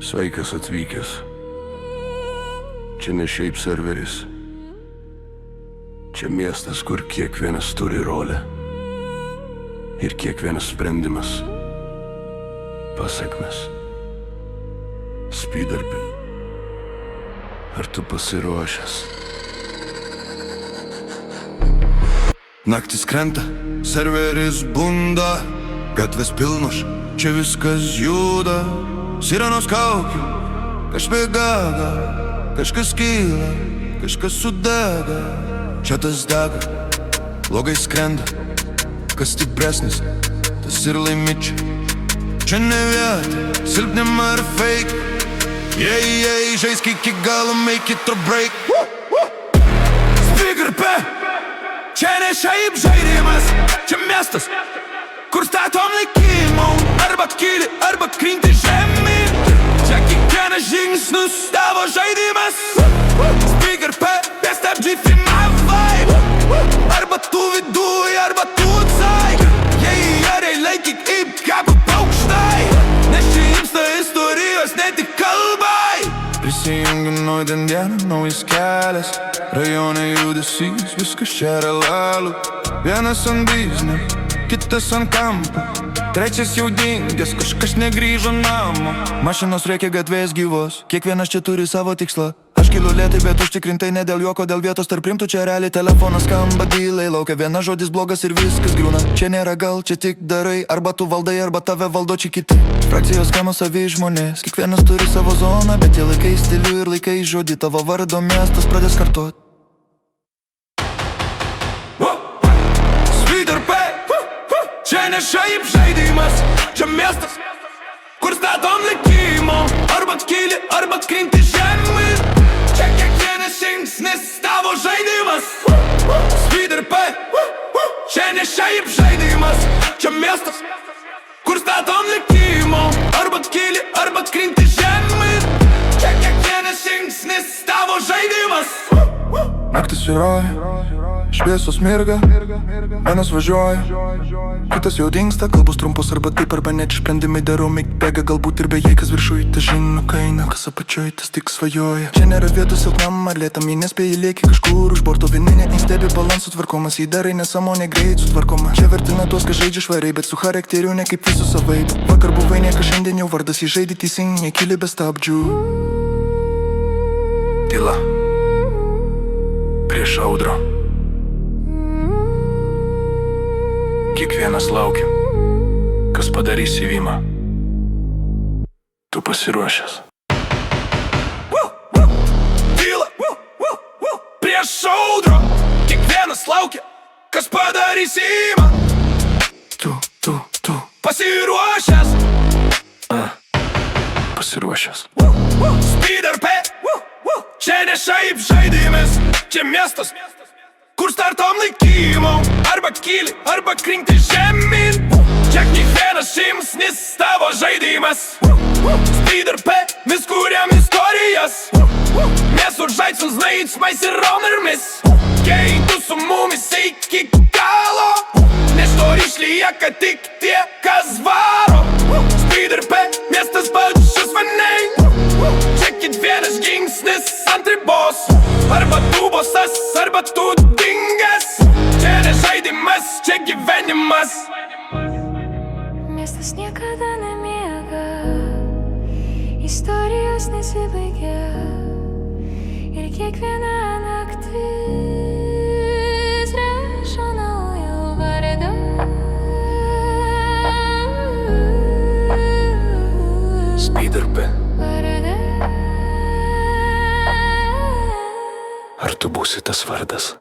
Sveikas atvykęs. Čia ne šiaip serveris. Čia miestas, kur kiekvienas turi rolę. Ir kiekvienas sprendimas pasekmes. Spydarpi, ar tu pasiruošęs? Naktis krenta, serveris bunda, gatvės pilnos, čia viskas juda. Sirenos kaukių, kažkaip gaga, kažkas kyla, kažkas sudega. Čia tas dega, blogai skrenda, kas stipresnis, tas ir laimičia. Čia ne vieta, silpnim ar fake. Žaisk iki galo, make it or break. Spygarpe, čia ne šiaip žaidimas, čia miestas, kur statom likimą. Arba kyli, arba krinti žemyn. Čia kiekvienas žingsnis tavo žaidimas. Spygarpe, bestabdžiai filmavai. Arba tu viduj, arba tu atsai. Realiai kaip kapo paukštai. Nes čia imsta istorijos, ne tik kalbai. Prisijungiu nuodien dieną, naujas kelias. Rajone judesys, viskas čia realu. Vienas ant biznio, kitas ant kampo, trečias jau dingęs, kažkas negrįžo namo. Mašinos reikia gatvės gyvos, kiekvienas čia turi savo tikslą. Aš kyliu lėtai, bet užtikrintai, ne dėl juoko, dėl vietos tarp rimtų. Čia realiai telefonas skamba dylai, laukia vienas žodis blogas ir viskas griūna. Čia nėra gal, čia tik darai, arba tu valdai, arba tave valdo čia kiti. Frakcijos kamo savi žmonės, kiekvienas turi savo zoną, bet tie laikai stilių ir laikai žodį. Tavo vardo miestas pradės kartuot. Spydarpe, čia ne šiaip žaidimas, čia miestas, kur statom likimą. Arba kyli, arba krinti žemyn. Čia kiekvienas žingsnis tavo žaidimas. Spydarpe, čia ne šiaip žaidimas, čia miestas, kur statom likimą. Arba kyli, arba krinti žemyn. Čia kiekvienas žingsnis tavo žaidimas. Naktis vyruoja, šviesos mirga, vienas važiuoja, kitas jau dingsta. Kalbos trumpos arba taip, arba net sprendimai daromi bėga. Galbūt ir beje, kas viršuj, tas žino kaina, kas apačioj, tas tik svajoja. Čia nėra vietos silpnam ar lėtam, jei nespėjai lieki kažkur už borto. Vieni neįstebi balansų tvarkomas, jei darai nesąmonė greit sutvarkoma. Čia vertina tuos, kas žaidžia švariai, bet su charakteriu ne kaip visų savaip. Vakar buvai niekas, šiandien jau vardas, jei žaidži teisingai, kyli be stabdžių. Tyla prieš audrą. Kiekvienas laukia, kas padarys įvimą. Tu pasiruošęs. Tyla prieš audrą. Kiekvienas laukia, kas padarys įvimą. Tu pasiruošęs. Pasiruošęs. Spydarpe, čia ne šiaip žaidimas, čia miestas, kur startom likimą. Arba kyli, arba krinti žemyn. Čia kiekvienas žingsnis tavo žaidimas. Spydarpe, mes kuriam istorijas. Mes užžaidsim znaidsmais ir raunarmis. Jei tu su mumis iki galo, nes to išlieka tik tie, kas varo. Spydarpe, miestas pačius vanai. Čia kiekvienas žingsnis ant ribos. Arba tu bosas, arba tu dingas. Čia ne žaidimas, čia gyvenimas. Miestas niekada nemiega, istorijos nesibaigia. Ir kiekviena naktis rašo naują vardą. Spydarpe, ar tu būsi tas vardas?